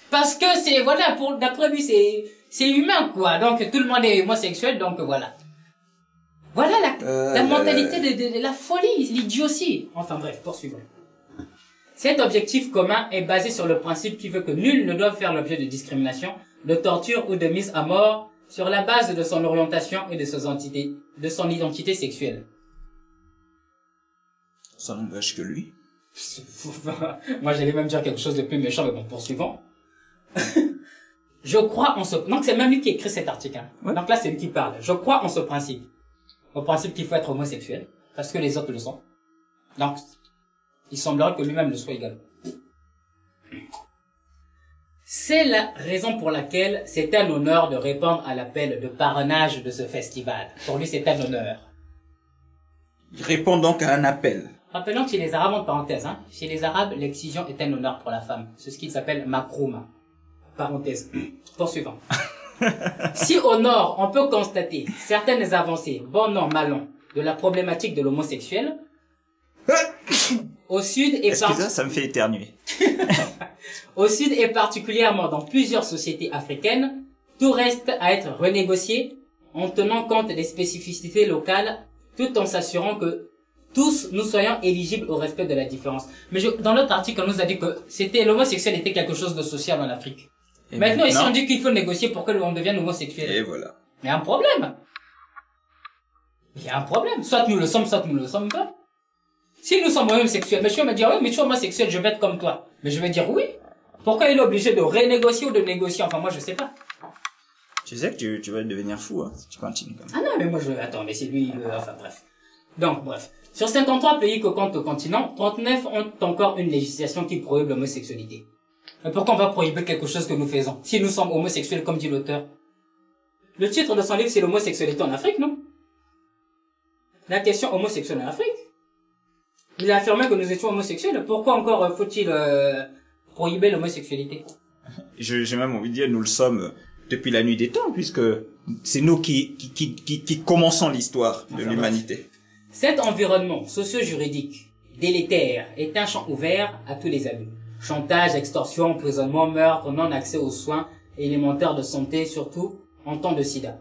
Parce que c'est, voilà, d'après lui, c'est humain quoi. Donc tout le monde est homosexuel, donc voilà. Voilà la mentalité de la folie, l'idiotie. Enfin bref, poursuivons. Cet objectif commun est basé sur le principe qui veut que nul ne doive faire l'objet de discrimination, de torture ou de mise à mort sur la base de son orientation et de son identité sexuelle. Ça n'engage que lui. Moi, j'allais même dire quelque chose de plus méchant, mais bon, poursuivons. Je crois en ce... Donc, c'est même lui qui écrit cet article. Hein. Ouais. Donc là, c'est lui qui parle. Je crois en ce principe. Au principe qu'il faut être homosexuel, parce que les autres le sont. Donc, il semblerait que lui-même le soit également. C'est la raison pour laquelle c'est un honneur de répondre à l'appel de parrainage de ce festival. Pour lui, c'est un honneur. Il répond donc à un appel. Rappelons que chez les Arabes, en parenthèse, hein, chez les Arabes, l'excision est un honneur pour la femme. C'est ce qu'ils appellent makrouma. Parenthèse. Poursuivant. Si au nord, on peut constater certaines avancées, bon an, mal an, de la problématique de l'homosexuel, au sud et Excusez-moi, ça me fait éternuer. au sud et particulièrement dans plusieurs sociétés africaines, tout reste à être renégocié en tenant compte des spécificités locales, tout en s'assurant que tous nous soyons éligibles au respect de la différence. Mais dans l'autre article, on nous a dit que l'homosexuel était quelque chose de social en Afrique. Et Maintenant, ici, on dit qu'il faut négocier pour que l'on devienne homosexuel. Et voilà. Il y a un problème. Il y a un problème. Soit nous le sommes, soit nous ne le sommes pas. Si nous sommes homosexuels, monsieur me dit, oui, mais tu es homosexuel, je vais être comme toi. Mais je vais dire oui. Pourquoi il est obligé de renégocier ou de négocier? Enfin, moi, je sais pas. Tu sais que tu vas devenir fou, hein, si tu continues comme ça. Ah non, mais moi, attends, mais c'est lui, enfin, bref. Donc, bref. Sur 53 pays que compte le continent, 39 ont encore une législation qui prohibe l'homosexualité. Mais pourquoi on va prohiber quelque chose que nous faisons, si nous sommes homosexuels, comme dit l'auteur? Le titre de son livre, c'est l'homosexualité en Afrique, non? La question homosexuelle en Afrique. Il a affirmé que nous étions homosexuels. Pourquoi encore faut-il prohiber l'homosexualité? J'ai même envie de dire, nous le sommes depuis la nuit des temps, puisque c'est nous qui commençons l'histoire de l'humanité. Cet environnement socio-juridique délétère est un champ ouvert à tous les abus. Chantage, extorsion, emprisonnement, meurtre, non-accès aux soins élémentaires de santé, surtout en temps de sida.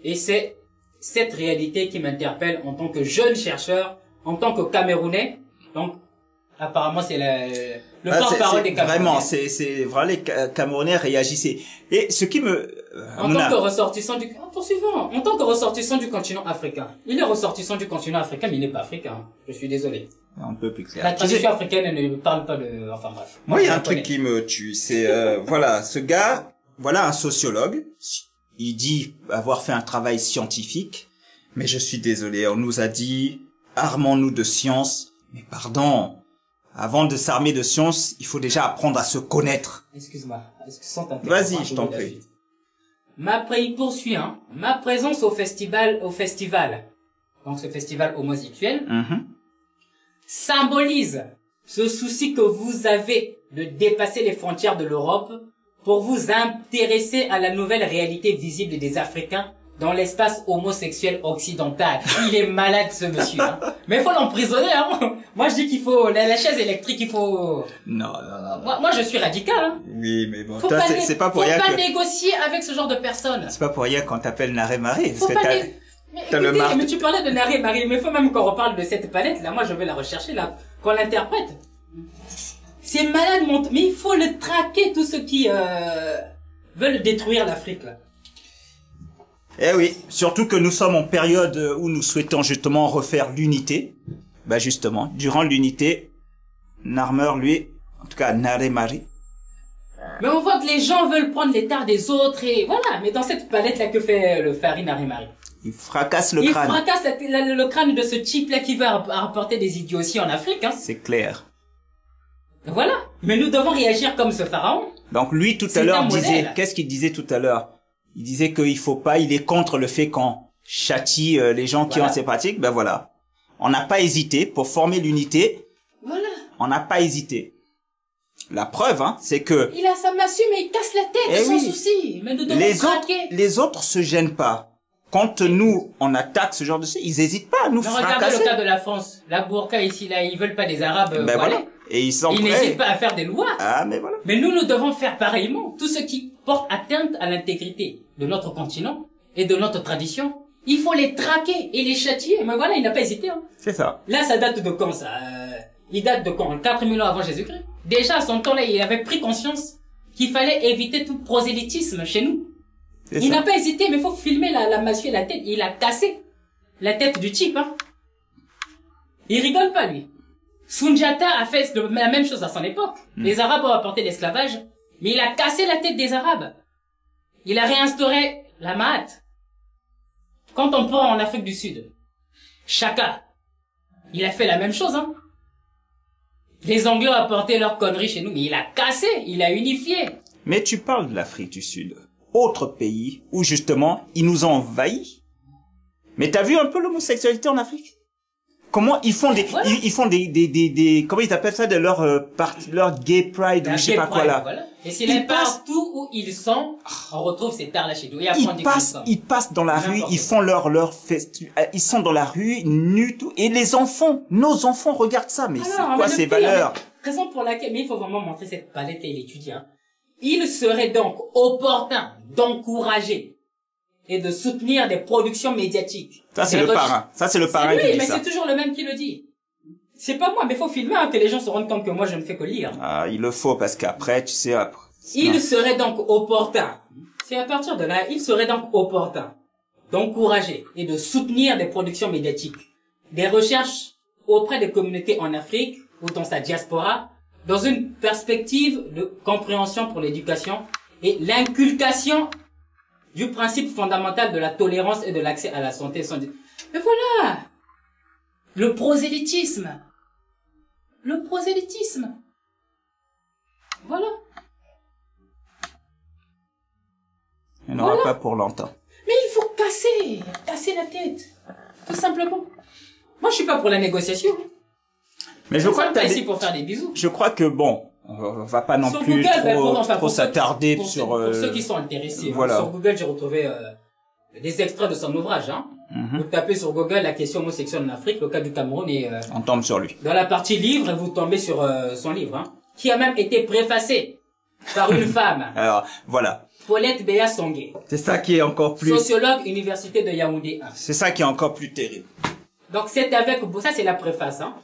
Et c'est cette réalité qui m'interpelle en tant que jeune chercheur, en tant que Camerounais. Donc, apparemment, c'est le porte-parole des Camerounais. Vraiment, c'est vraiment les Camerounais réagissaient. Et ce qui me... En tant que ressortissant du... Poursuivant. En tant que ressortissant du continent africain. Il est ressortissant du continent africain, mais il n'est pas africain. Je suis désolé. Un peu plus clair. La tradition africaine ne parle pas de... Enfin bref. Moi, il y a un truc qui me tue. C'est, voilà, ce gars, voilà un sociologue. Il dit avoir fait un travail scientifique. Mais je suis désolé, on nous a dit, armons-nous de science. Mais pardon, avant de s'armer de science, il faut déjà apprendre à se connaître. Excuse-moi. Vas-y, je t'en prie. Il poursuit, hein. Ma présence au festival, donc ce festival homosexuel, symbolise ce souci que vous avez de dépasser les frontières de l'Europe pour vous intéresser à la nouvelle réalité visible des Africains dans l'espace homosexuel occidental. Il est malade, ce monsieur, hein. Mais il faut l'emprisonner, hein. Moi, je dis qu'il faut, la chaise électrique, il faut... Non. Moi, je suis radical, hein. Oui, mais bon, c'est pas pour rien faut pas négocier avec ce genre de personnes. C'est pas pour rien qu'on t'appelle Naré Marie. Faut pas mais tu parlais de Naré Marie, mais il faut même qu'on reparle de cette palette, là. Moi, je vais la rechercher, là, qu'on l'interprète. C'est malade, mais il faut le traquer, tous ceux qui, veulent détruire l'Afrique, là. Eh oui, surtout que nous sommes en période où nous souhaitons justement refaire l'unité. Bah justement, durant l'unité, Narmer, lui, en tout cas Naré Marie. Mais on voit que les gens veulent prendre les tares des autres et voilà. Mais dans cette palette-là, que fait le Fari Naré Marie? Il fracasse le crâne. Il fracasse le crâne de ce type-là qui va rapporter des idioties en Afrique, hein. C'est clair. Voilà. Mais nous devons réagir comme ce pharaon. Donc lui, tout à l'heure, disait, qu'est-ce qu'il disait tout à l'heure? Il disait qu'il faut pas, il est contre le fait qu'on châtie les gens qui ont ces pratiques. Ben voilà. On n'a pas hésité pour former l'unité. Voilà. On n'a pas hésité. La preuve, hein, c'est que... Il a sa massue, mais il casse la tête, sans souci. Mais nous devons craquer. Les autres se gênent pas. Quand nous, on attaque ce genre de choses, ils hésitent pas à nous fracasser. Regardez le cas de la France. La burqa ici, là, ils veulent pas des Arabes. Ben voilà. Et ils n'hésitent pas à faire des lois. Ah, mais voilà. Mais nous devons faire pareillement. Tout ce qui porte atteinte à l'intégrité de notre continent et de notre tradition, il faut les traquer et les châtier. Mais voilà, il n'a pas hésité, hein. C'est ça. Là, ça date de quand, ça? Il date de quand? 4000 ans avant Jésus-Christ. Déjà, à son temps-là, il avait pris conscience qu'il fallait éviter tout prosélytisme chez nous. Il n'a pas hésité, mais il faut filmer la massue et la tête. Il a cassé la tête du type, hein. Il rigole pas, lui. Sundiata a fait la même chose à son époque. Les Arabes ont apporté l'esclavage, mais il a cassé la tête des Arabes. Il a réinstauré la Mahat. Quand on prend en Afrique du Sud, Chaka, il a fait la même chose, hein. Les Anglais ont apporté leurs conneries chez nous, mais il a cassé, il a unifié. Mais tu parles de l'Afrique du Sud, autre pays où justement ils nous ont envahis. Mais t'as vu un peu l'homosexualité en Afrique? comment ils font des, Voilà. ils font des, comment ils appellent ça de leur gay pride ou je sais pas quoi là. Voilà. Et c'est Ils là passent- partout où ils sont, on retrouve ces tares là chez nous. Et après, on dit qu'ils sont. Ils passent dans la rue, N'importe ils font ils sont dans la rue, nus, tout. Et les enfants, nos enfants regardent ça. Mais c'est Alors, quoi le ces pire, valeurs? Raison pour laquelle, mais il faut vraiment montrer cette palette et l'étudier. Hein. Il serait donc opportun d'encourager et de soutenir des productions médiatiques. Ça, c'est Des le recherches- parrain. Ça, c'est le parrain C'est qui lui, dit mais ça. c'est toujours le même qui le dit. C'est pas moi, mais faut filmer hein, que les gens se rendent compte que moi je ne fais que lire. Ah, il le faut parce qu'après, tu sais, après. Il serait donc opportun, c'est à partir de là, il serait donc opportun d'encourager et de soutenir des productions médiatiques, des recherches auprès des communautés en Afrique ou dans sa diaspora, dans une perspective de compréhension pour l'éducation et l'inculcation du principe fondamental de la tolérance et de l'accès à la santé. Mais voilà, le prosélytisme. Le prosélytisme. Voilà. Il n'y en aura Voilà. pas pour longtemps. Mais il faut casser la tête. Tout simplement. Moi, je suis pas pour la négociation. Mais je crois suis que pas t'as ici des- pour faire des bisous. je crois que bon, on va pas non Sur plus Google, ben, trop pour ceux- s'attarder pour sur, pour ceux qui sont intéressés. hein. voilà. Sur Google, j'ai retrouvé des extraits de son ouvrage. Hein. Mhm. Vous tapez sur Google la question homosexuelle en Afrique, le cas du Cameroun, et On tombe sur lui. dans la partie livre, vous tombez sur son livre, hein, qui a même été préfacé par une femme, Alors, voilà. Paulette Béa Songué, C'est ça qui est encore plus, sociologue, Université de Yaoundé 1. c'est ça qui est encore plus terrible. Donc c'est avec, ça c'est la préface, hein,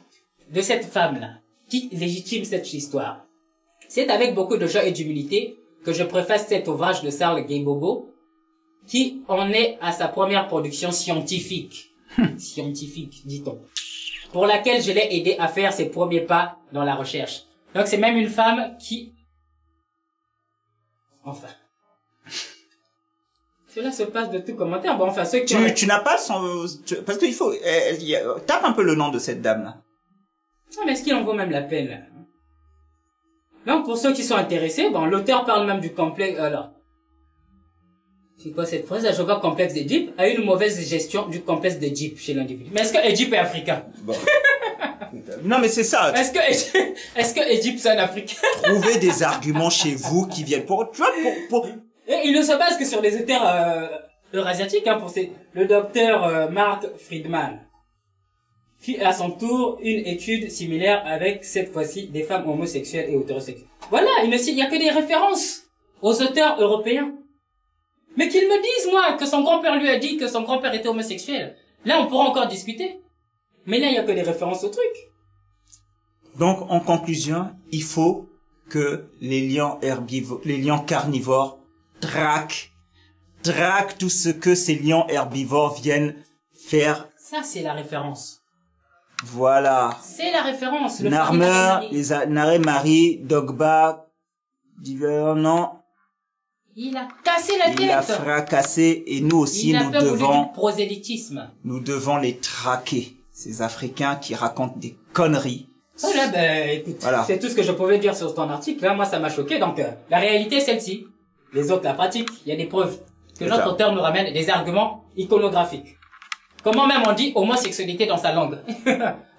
de cette femme-là, qui légitime cette histoire. C'est avec beaucoup de joie et d'humilité que je préface cet ouvrage de Charles Gaibobo, qui en est à sa première production scientifique. Scientifique, dit-on. Pour laquelle je l'ai aidé à faire ses premiers pas dans la recherche. Donc c'est même une femme qui... Enfin... Cela se passe de tout commentaire. Bon, enfin, ceux qui... Tu n'as pas parce qu'il faut, tape un peu le nom de cette dame-là. Non, mais est-ce qu'il en vaut même la peine, là? Donc, pour ceux qui sont intéressés, bon, l'auteur parle même du complexe, alors. C'est quoi cette phrase? Je vois complexe d'Égypte a une mauvaise gestion du complexe d'Égypte chez l'individu. Mais est-ce que Égypte est africain? Bon. Non, mais c'est ça. Est-ce que Égypte c'est un Africain? Trouvez des arguments chez vous qui viennent pour, tu vois, pour, Et il ne se base que sur des auteurs, eurasiatiques, hein, le docteur, Mark Friedman. Fit à son tour une étude similaire avec, cette fois-ci, des femmes homosexuelles et hétérosexuelles. Voilà, il n'y a que des références aux auteurs européens. Mais qu'ils me disent, moi, que son grand-père lui a dit que son grand-père était homosexuel. Là, on pourra encore discuter. Mais là, il n'y a que des références au truc. Donc, en conclusion, il faut que les lions carnivores traquent tout ce que ces lions herbivores viennent faire. Ça, c'est la référence. Voilà. C'est la référence. Le Narmer, Farid Naré-Marie, Dogba, divers, non. il a cassé la Il a tête. fracassé et nous aussi, Il a nous pas voulu devons, du prosélytisme. nous devons les traquer. Ces Africains qui racontent des conneries. Voilà, ben, écoute, Voilà. c'est tout ce que je pouvais dire sur ton article. Là, moi, ça m'a choqué. Donc, la réalité est celle-ci. Les autres la pratiquent. Il y a des preuves que C'est notre ça. auteur nous ramène des arguments iconographiques. Comment même on dit homosexualité dans sa langue.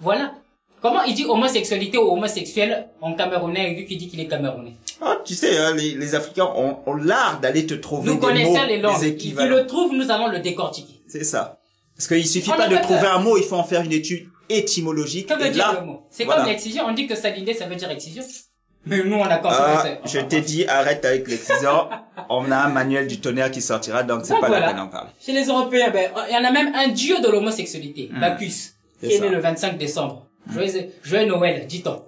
Voilà. Comment il dit homosexualité ou homosexuel en camerounais, vu qu'il dit qu'il est camerounais. Ah, tu sais, hein, les Africains ont l'art d'aller te trouver Nous des mots, connaissons les langues. des Si tu équivalents. le trouves, nous allons le décortiquer. C'est ça. Parce qu'il suffit On pas a de pas trouver peur. un mot, il faut en faire une étude étymologique. Que veut Et dire là, le mot? C'est voilà. comme l'excision. On dit que saliner, ça veut dire excision. Mais nous, on a conscience Ah, de ça. je t'ai dit, arrête avec l'excision. On a un manuel du tonnerre qui sortira, donc c'est Donc pas voilà. la peine d'en parler. Chez les Européens, ben, il y en a même un dieu de l'homosexualité, Bacchus, C'est qui est ça. né le 25 décembre. Joyeux Noël, dit-on.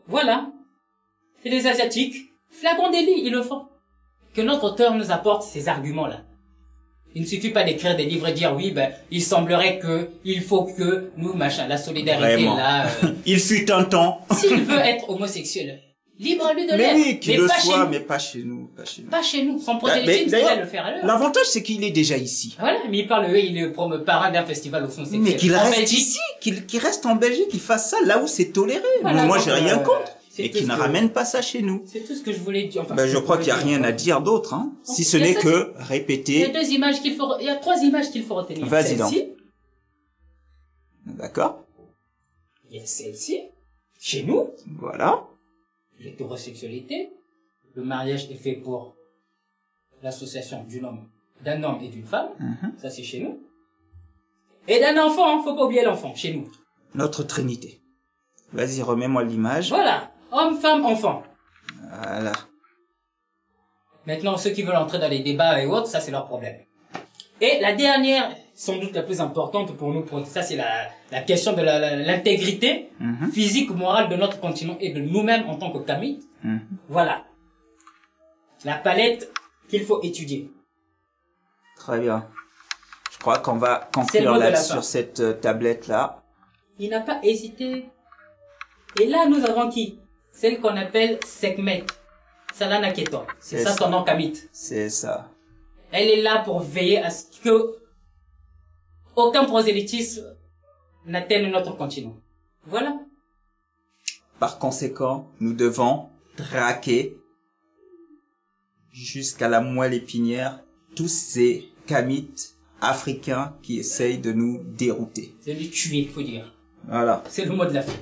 Voilà. C'est des Asiatiques. Flagrant délit, ils le font. Que notre auteur nous apporte ces arguments-là. Il ne suffit pas d'écrire des livres et dire, oui, ben, il semblerait que, il faut que, nous, machin, la solidarité, Vraiment. là, Il fut un temps. s'il veut être homosexuel, libre à lui de Mais l'être. oui, qu'il le pas chez soit, nous. mais pas chez nous, pas chez nous. Pas chez nous. Son Mais prosélytisme, il d'ailleurs, va le faire à l'heure. L'avantage, c'est qu'il est déjà ici. Voilà, mais il parle, il est parrain d'un festival au son sexuel. Mais qu'il En reste Belgique. ici, qu'il reste en Belgique, qu'il fasse ça là où c'est toléré. Voilà, Moi, donc, j'ai rien contre. c'est Et tout qu'il ce ne que- ramène pas ça chez nous. C'est tout ce que je voulais dire. Enfin, Ben, ce je que crois je qu'il n'y a voulais rien dire. à dire d'autre, hein. Si ce il y a n'est ça, que Il y a répéter. deux images il y a trois images qu'il faut retenir. Vas-y donc. Celle-ci, D'accord? Il y a celle-ci, chez nous, Voilà. l'hétérosexualité. Le mariage est fait pour l'association d'un homme et d'une femme. Ça, c'est chez nous. Et d'un enfant, faut pas oublier l'enfant, chez nous. Notre Trinité. Vas-y, remets-moi l'image. Voilà. Homme, femme, enfant. Voilà. Maintenant, ceux qui veulent entrer dans les débats et autres, ça, c'est leur problème. Et la dernière, sans doute la plus importante pour nous, ça, c'est la question de l'intégrité physique, morale de notre continent et de nous-mêmes en tant que Kamites. Voilà. La palette qu'il faut étudier. Très bien. Je crois qu'on va C'est le conclure mot de la là fin. sur cette tablette-là. Il n'a pas hésité. Et là, nous avons qui? Celle qu'on appelle Sekhmet. Salana Keto. C'est ça son nom Kamite. C'est ça. Elle est là pour veiller à ce que aucun prosélytisme n'atteigne notre continent. Voilà. Par conséquent, nous devons traquer jusqu'à la moelle épinière tous ces Kamites africains qui essayent de nous dérouter. C'est lui tuer, faut dire. Voilà. C'est le mot de la fin.